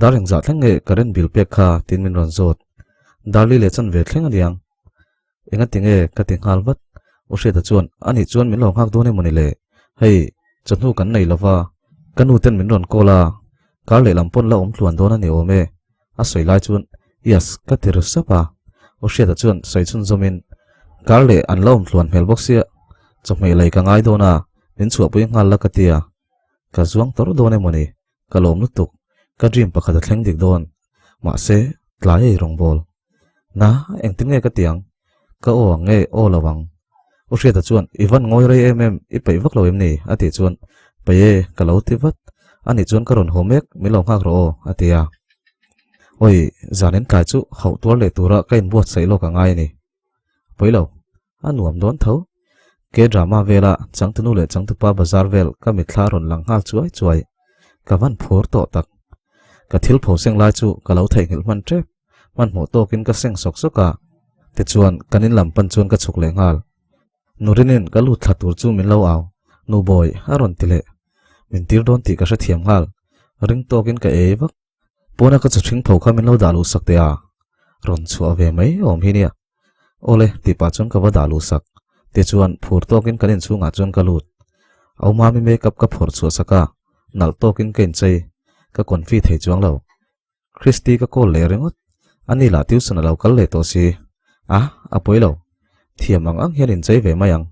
daring za thlenge karen bil pek kha tin min ron zot darli le chan ve thleng aliang enga tinge ka ti ngal wat ushia ta chuan ani chuan min lo ngak do ne moni le hei chanu kan nei lova kanu ten min ron kola kar le lampon la tluan don ani ome a soi lai chuan yes ka tir sapa ushia ta chuan sai chun zomin kar le an lo tluan mel boxia chomei lai ka ngai dona min chu pui ngal la ka tia ka zuang tor do ne moni kalom nu tuk ka dream pakhat thleng dik don ma se tlai rong bol na eng tinge ka tiang ka o nge o lawang ushia ta chuan iwan ngoi rei I pei vak lo em ni ati chuan paye ka lo ti vat ani chuan ka ron homek mi lo ngak ro atia oi zanen tlai chu hau tuar le tura ka in buat sei lo ka ngai ni poilo anuam don tho ke drama vela changtunu le changtupa bazar vel ka mitthla ron langhal chuai chuai ka van phor to tak ka thil pho seng lai chu ka lo thei ngil man trep man mo to kin ka seng sok soka te chuan kanin lampan chuan ka chuk le ngal nurinin ka lut thatur chu min lo aw nu boy aron tile min tir don ti ka sha thiam ngal ring to kin ka evak pona ka chhing pho kha min lo dalu sakte a ron chu ave mai om hi nia ole ti pa chon ka wa dalu sak te chuan phur to kin kanin chunga chuan ka lut au ma mi makeup ka phor chu saka nal to kin ken chei ka konfi thei chuang lo Christy ka kol le rengot ani la tuition lo kal le to si a poilo thiam ang hian in chei ve mayang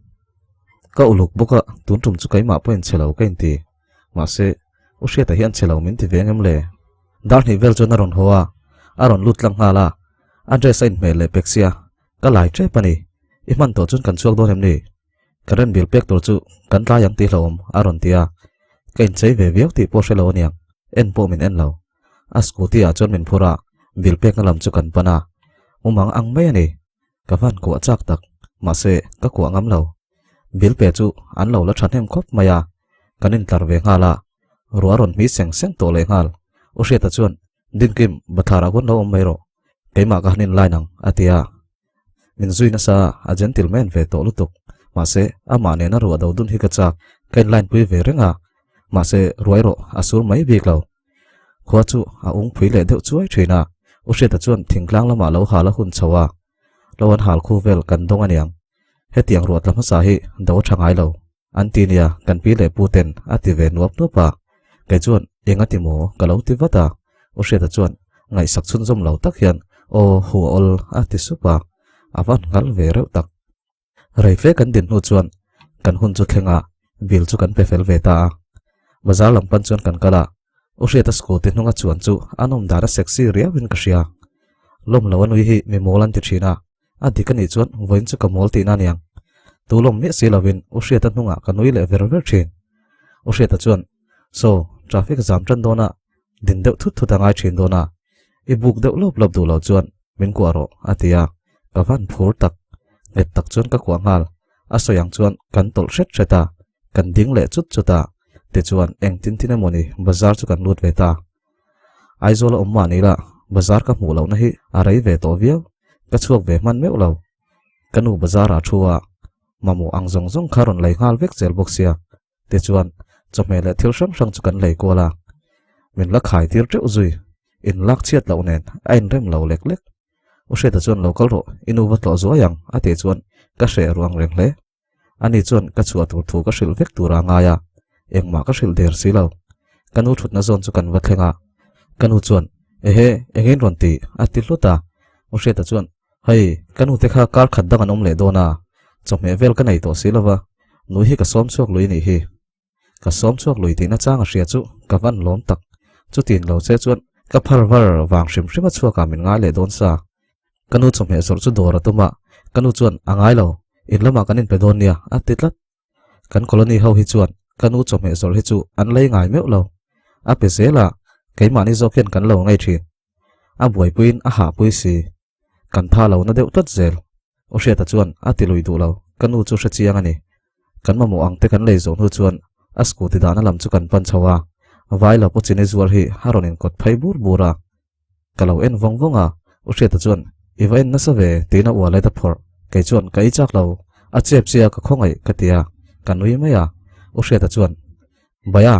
ka uluk boka tuntum chu kai ma point chelo kain ti ma se ushia ta hian chelo min ti vengem le dar ni vel chona ron hoa aron lut lang hala address in mail le pexia ka lai tre pani I man to chun kan chuak don hem ni karen bil pek tor chu kan tla yang ti hlom aron tia kain chei ve viau ti po shelo niang en po min en lo a scooty a chon min phura bil pek na lam chu kan pana umang ang mai ani ka van ko chak tak ma se ka ko ngam lo bil pe chu an lo la thanem khop maya kanin tar ve ngala ruaron mi seng seng to le ngal ushia ta chuan dinkim bathara gon lo mai ro keima ka hanin lai nang atia min zui na sa a gentleman ve to lutuk ma se ama ne na ro do dun hi ka chak kain line pui ve renga ma se ruairo asur mai bik lo khwa chu a ung phui le deuh chuai thina ushia ta chuan thingklang lama lo hala hun chawa lawan hal khu vel kan dong aniang hetiang ruat lam sa hi do thangai lo antinia kan pi le puten ati ve nuap nu pa kai chuan enga ti mo ka lo ti wata ushia ta chuan ngai sak chun zom lo tak hian o hu ol ati supa awan ngal ve reu tak rei fe kan din nu chuan kan hun chu thlenga bil chu kan pe fel ve ta bazar lampan chuan kan kala ushia ta scooty hnunga chuan chu anom dara sexy ria win ka sia lom lo anui hi mi molan ti thina adikani chuan voin chu ka mol ti na niang tulom mi si lovin ushia ta hnunga kanui le ver ver thin ushia ta chuan so traffic jam tran dona din deuh thut thut angai thin dona I buk deuh lop lop du lo chuan min ko aro atia ka van phur tak net tak chuan ka kwa ngal asoyang chuan kan tol shet seta kan ding le chut chuta te chuan eng tin tin moni bazar chu kan lut ve ta aizola umma ni la bazar ka mu lo na hi arai ve to viau ka chuak ve man meu lo kanu bazar a thuwa mamu angjong jong kharon lai ngal vek chel boxia te chuan chomele thil sang sang chu kan lei ko la min la khai tir tre uzui in lak chiat lo nen ain rem lo lek lek ushe ta chuan local ro inu wat lo zo yang ate chuan ka she ruang reng le ani chuan ka chuat tur thu ka shil vek tura nga ya engma ka shil der silo kanu thut na zon chu kan wa thlenga kanu chuan ehe engin ron ti ati hluta ushe ta chuan hei kanu te kha kar khat dang anom le dona chome vel ka nei to silova nu hi ka som chuak lui ni hi ka som chuak lui ti na changa ria chu ka van lom tak chu tin lo che chuan ka pharvar wang shim shima chuaka min nga le don sa kanu chome sor chu dor atuma kanu chuan angai lo in lama kanin pedon nia atitlat kan colony ho hi chuan kan u chome zor hi chu an lei ngai meu lo a pe zela keimani zoken kan lo ngai thi a buai puin a ha pui si kan tha lo na deuh tat zel o hria ta chuan a ti lui du lo kan u chu hra chiang ani kan ma mo ang te kan lei zo nu chuan a scooty dana lam chu kan pan chawa vai lo pochine zuar hi haronin kot phai bur bura kalau en vong vonga o hria ta chuan ivain na save tina wala ta phor ke chuan kai chak lo a chep sia ka khongai katia kanui maya o hria ta chuan baya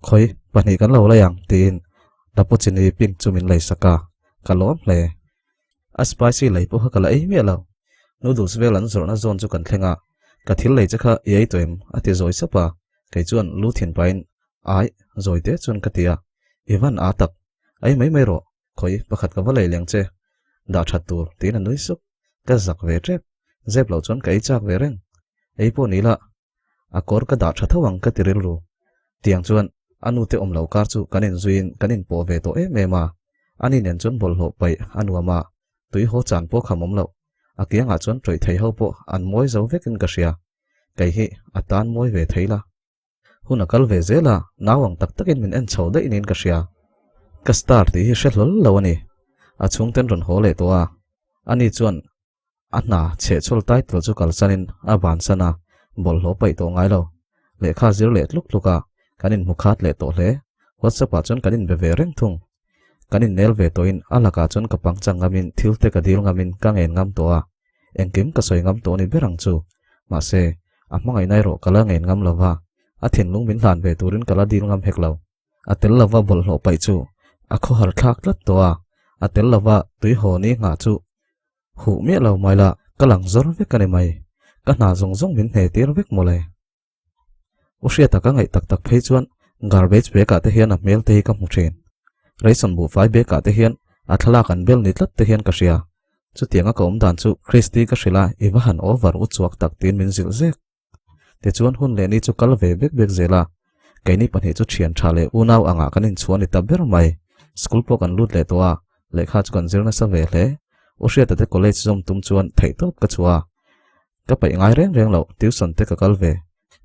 khoi pani kan lo layang tin da pochine ping chumin lei saka kalom hle a spicy lei po ha kala ei me lo noodles velan zorna zon chu kan thlenga ka thil lei chakha ei toim ati zoi sapa ke chuan lu thin pain ai zoi te chuan katia ivan atak ai mai ro khoi pakhat ka valei leng che da that tur tin an nui sup ka zak ve trep zep lo chuan kai chak ve reng ei po nila a kor ka da thatawang ka tiril ru tiang chuan anu te om lo kar chu kanin zuin kanin po ve to e mema ani nen chuan bol ho pai anuama tui ho chan po khamom lo akianga chuan troi thei ho po an moi zo vekin ka sia kai hi atan moi ve theila huna kal ve zela nawang tak takin min en chho dei inin ka sia ka star ti hi hre lo ani a chung ten ron ho le to a ani chuan ana che chol title chu kal chanin a ban sana bol ho pai to ngai lo le kha zir le tluk luka kanin mukhat le to hle whatsapp a chuan kanin be ve reng thung kanin nel ve to in alaka chuan kapang changamin thil te ka dil ngamin ka ngen ngam to a engkim ka soi ngam to ni berang chu ma se a mangai nai ro kala ngen ngam lova a thin lung min hlan ve turin kala dil ngam hek lo a tel lova bol ho pai chu a kho har thak tlat to a tel lova tui ho ni nga chu hu mi lo mai la kalang zor ve ka ni mai ka na zong zong min he tir vek mole o hria ta ka ngai tak tak phei chuan garbage be ka te hian a mel te ka mu thin reison bu fai be ka te hian a thala kan bel ni tlat te hian ka sia chu tianga ka om dan chu Christy ka hrila iwa han over u chuak tak tin min zil zek te chuan hun le ni chu kal ve bek bek zela kaini panhe chu thian thale u naw anga kanin chuan ni ta ber mai school po kan lut le to a lekha chu kan zirna sa ve hle o hria ta te college zom tum chuan thei top ka chuwa ka pai ngai reng reng lo tuition te ka kal ve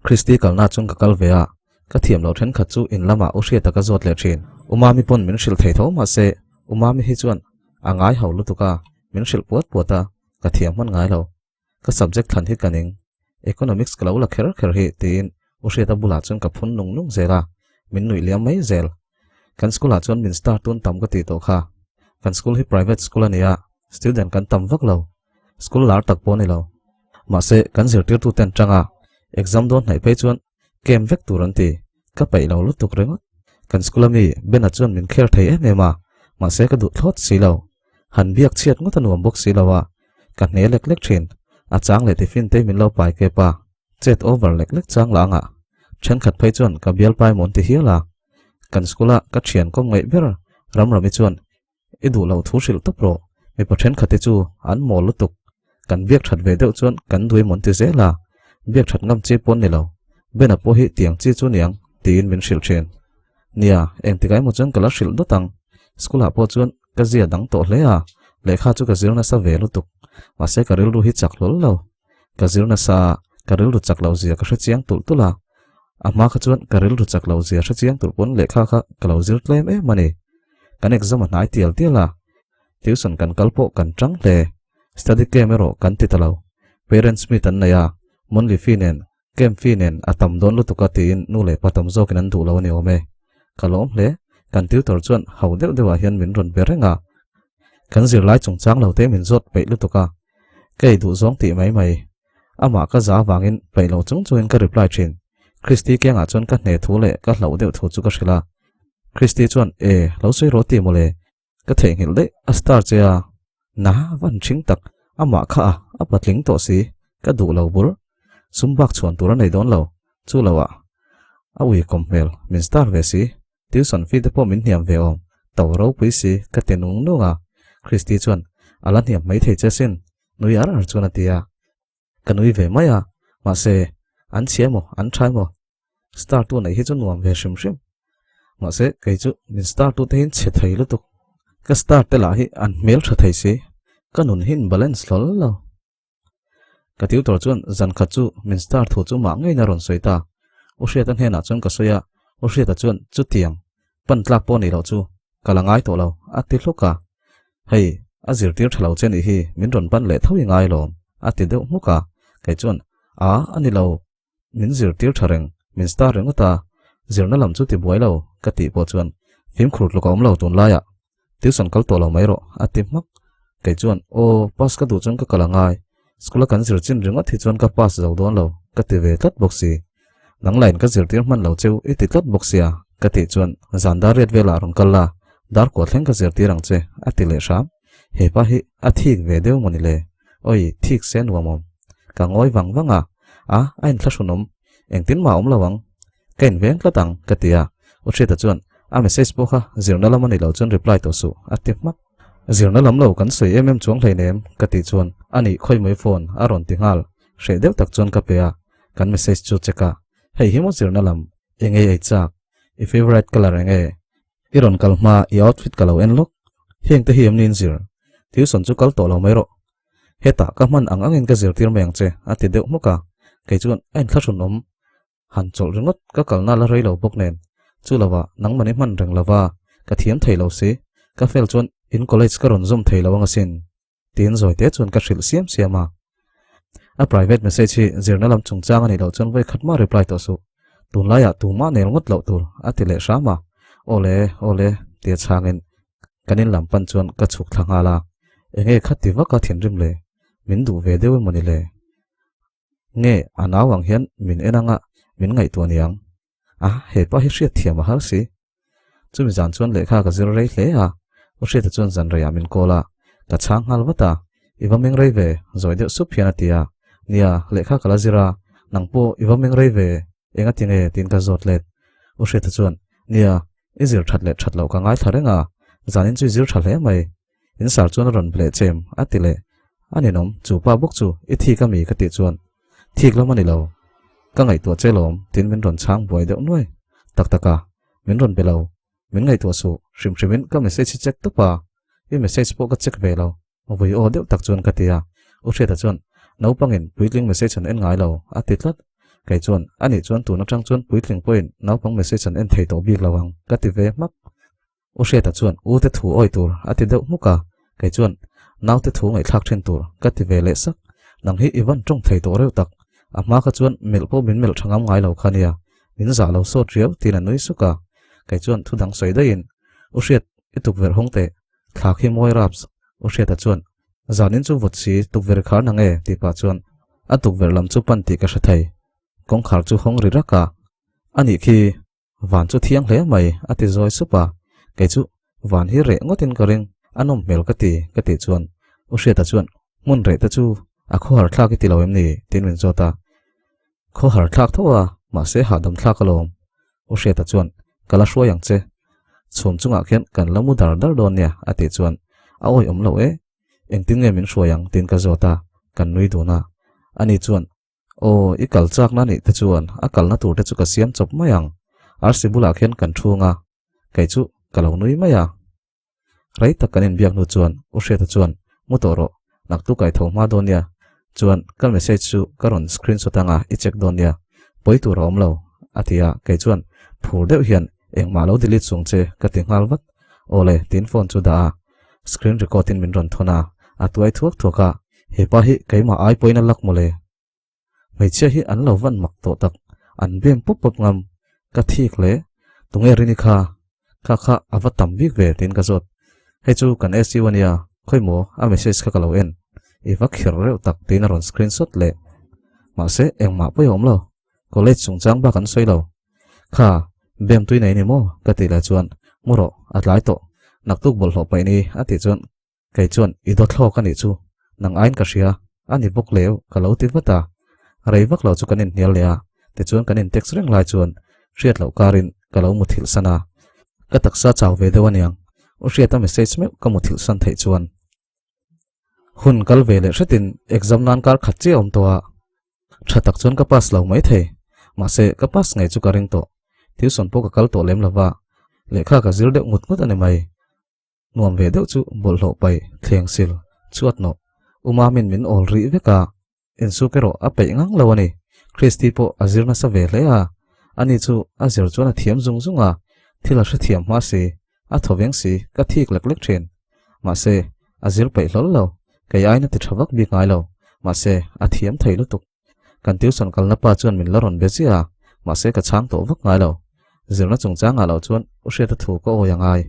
Christy kalna chung ka kal ve a ka thiam lo then kha chu in lama o hria ta ka zot le thin umami pon min hril thei tho ma se umami hi chuan angai ho lu tuka min hril puat puata ka thiam man ngai lo ka subject than hi kaning economics ka lo la kher kher hi tin o hria ta bula chung ka phun nung nung zela min nui liam mai zel kan school a chuan min start tun tam ka ti to kha kan school hi private school ania student kan tam vak lo school lar tak po ni lo ma se kan zir tir tu ten tanga exam don nai pe chuan kem vek turan ti ka pai lo lu tuk rengot kan school mi ben a chuan min kher thei em ema ma se ka du thlot si lo han biak chiat ngot anuam bok si lawa ka hne lek lek thin a chang le tiffin te min lo pai ke pa chat over lek lek chang la anga then khat phei chuan ka bial pai mon ti hiala kan skula ka thian kom ngai ber ram rami chuan i du lo thu sil to pro mi pathen khate chu an mol lutuk kan biak that ve deuh chuan kan dui mon ti zela biak that ngam chi pon ni lo bena po hi tiang chi chu niang tin min sil chen nia eng tikai mo chuan kala sil do tang skula po chuan ka zia dang to hle a lekha chu ka zirna sa ve lutuk ma se ka ril ru hi chak lol lo ka zirna sa ka ril ru chak lo zia ka hre chiang tul tula ama kha chuan ka ril ru chak lo zia hre chiang tul pon lekha kha ka lo zir tlem e mani kan exam nai tial tiala tuition kan kalpo kan tang le study camera kan ti talo parents mi tan naya monli finen kem finen atam don lu tuka tin nu le patam zo kinan du lo ni ome kalom le kan tutor chuan hau deuh dewa hian min ron berenga kan zir lai chung chang lo te min zot pe lu tuka kei du zong ti mai mai ama ka za wangin pe lo chung chuin ka reply thin Christy ke nga chuan ka hne thu le ka hlo deuh thu chu ka hrila Christy chuan e lo sei ro ti mole ka thei ngil de a star chea na van thing tak ama kha a patling to si ka du lo bur sumbak chuan tur nei don lo chu lawa a wi kompel min star ve si tuition fee te po min hiam ve om to ro pui si ka te nung nunga Christy chuan alan hiam mai thei che sin nui ar ar chuan atia ka nui ve maya ma se an chiemo an thai mo star tu nei hi chu nuam ve shim shim ma se kai chu min star tu te hin che thei lu tuk ka star te la hi an mel tha thei si ka nun hin balance lol lo ka tiu tor chuan zan khat chu min star thu chu ma ngei na ron soita o hriat an hena chuan ka soya o hriat a chuan chu tiang pan tlak po nei lo chu kalangai to lo a ti hloka hei a zir tir thalo chen hi min ron pan le thawi ngai lom a ti deuh muka kai chuan a ani lo min zir tir thareng min star rengota zirna lam chu ti buai lo ka ti po chuan phim khurut lo kom lo tun la ya tuition kal to lo mai ro a ti mak kai chuan o pas ka du chuan ka kalangai skula kan zir chin ringa thi chuan ka pass zo don lo ka ti ve tlat boxi nang line ka zir tir man lo cheu i ti tlat boxia ka ti chuan zanda ret vela ron kalla dar ko thleng ka zir tirang che a ti le sham he pa hi a thik ve deu moni le oi thik sen wamom ka ngoi wangwanga a ain thlashunom engtin ma om lawang kain veng tlatang ka tia o theta chuan a message po kha zirna lam ani lo chuan reply to su a ti mak zirna lam lo kan sei chuang hleinem ka ti chuan ani khoi moi phone a ron ti ngal hre deuh tak chuan ka pe a kan message chu cheka hei hi mo zirna lam enge ei chak i favorite color enge iron kalma i outfit kalo en lok heng te hi am nin zir tuition chu kal to lo mai ro heta ka man angin ka zir tir meng che a ti deuh muka kai chuan ain thlaşun om han chol ringot ka kalna la rei lo bok nen chu lawa nang mani man reng lawa ka thiam thei lo se ka fel chuan in college ka ron zum thei lo anga sin tin zoi te chuan ka hril siam siama a private message hi zirna lam chung chang ani lo chuan voi khatma reply to su tun la ya tu ma nel ngot lo tur a ti le shama ole te changin kanin lam pan chuan ka chuk thanga la enge khati wa ka thin rim le min du ve deu mani le nge anawang hian min enanga min ngai tu niang a he pa hi hriat thiam a har si chumi zan chuan lekha ka zir rei hle a o hriat chuan zan reya min kola ka chang hal wata iwa meng rei ve zoi deuh sup hian atia nia lekha kala zira nangpo iwa meng rei ve enga tinge tin ka zot let o hriat chuan nia izir that le that lo ka ngai tharenga zanin chu zir thal he mai in sar chuan ron ble chem atile aninom chu pa bok chu i thi ka mi ka ti chuan thik lo mani lo ka ngai to chelom tin min ron chang boi deuh nuai tak taka min ron belo min ngai to su shrim shrimin ka message check to pa i message po ka check ve lo voi o deuh tak chuan ka tia o hriat chuan no pangin puitling message an en ngai lo atitlat kai chuan ani chuan tu na tang chuan puitling point no pang message an en thei to bik lawang ka ti ve mak o hriat chuan u te thu oi tur ati deuh muka kai chuan naw te thu ngai thak then tur ka ti ve le sak nang hi iwan trong thei to reu tak ama ka chuan mel po min mel thangam ngai lo khania min za lo so triau tin an noi suka kai chuan thu dang soi da in o hriat i tuk ver hongte thak hi moi raps o hriat chuan zanin chu vot si tuk ver khar nange ti pa chuan a tuk ver lam chu pan ti ka hrathai kong khar chu hong ri raka ani khi van chu thiang hle mai ati zoi supa kai chu van hi re ngotin ka ring anom mel ka ti chuan o hriat chuan mun re ta chu a kho har thla ki ti lo em ni tin min zota kho har thak thowa ma se ha dam thla ka lom o hriat chuan kala shwa yang che chhum chunga khian kan lamu dar don nia ati chuan a oi om lo e engtin nge min shwa yang tin ka zota kan nui du na ani chuan o i kal chak na ni te chuan a kal na tur te chu ka siam chop mayang ar sibula khian kan thunga kai chu kalo nui maya rai takanin biak nu chuan o hriat chuan mutoro naktu kai tho ma donia chuan kal message chu karon screenshot anga i check donia poi tu rom lo atia kai chuan phur deuh hian engma lo delete chung che ka ti ngal wat ole tin phone chu da screen recording min ron thona atuai thuak thoka he pa hi keima ai poina lak mole mai che hi an lo van mak to tak an bem pop pop ngam ka thik le tunge rini kha avatam bik ve tin ka zot he chu kan SC1 ya khoimo a message ka kalo en i vak khir reu tak tin ron screenshot le ma se engma poi om lo college chung chang ba kan soi lo kha bem tui nei ni mo ka ti la chuan muro atlai to naktuk bol ho pai ni ati chuan kai chuan i do thlo ka ni chu nang ain ka ria ani bok leu ka lo ti wata rei vak lo chu kanin nial lea te chuan kanin text reng lai chuan riat lo karin ka lo muthil sana ka taksa chaw ve dewaniang o riata message me ka muthil san thei chuan hun kal ve le hretin exam nan kar khat che om towa thatak chuan ka pass lo mai thei ma se ka pass ngai chu ka ring to tuition po ka kal to lem lawa lekha ka zir deuh ngut ani mai nuam ve deuh chu bol ho pai thleng sil chuat no uma min ol ri veka in su kero ape ngang lo ani Christi po azir na sa ve le a ani chu azir chu na thiam zung zung a thila hre thiam ma si a thoveng si ka thik lek lek thin ma se azir pe hlol lo kai ai na ti thawak bi ngai lo ma se a thiam thei lu tuk kan tiu son kal na pa chuan min laron be chi a ma se ka chang to vak ngai lo zir na chung chang a lo chuan u hre ta thu ko o yang ai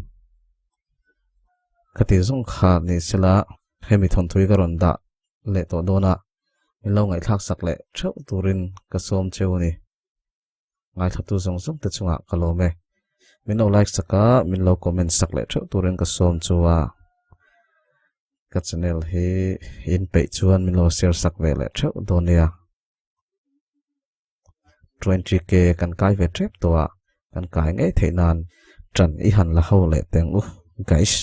khati zong kha ni sila hemi thon thui ka ron da le to dona min lo ngai thak sak le theu turin ka som cheu ni ngai thatu zong zong te chunga kalome min lo like saka min lo comment sak le theu turin ka som chuwa ka channel hi in pe chuan min lo share sak ve le theu donia 20k kan kai ve trep to a kan kai ngai theinan tran i han la ho le teng u guys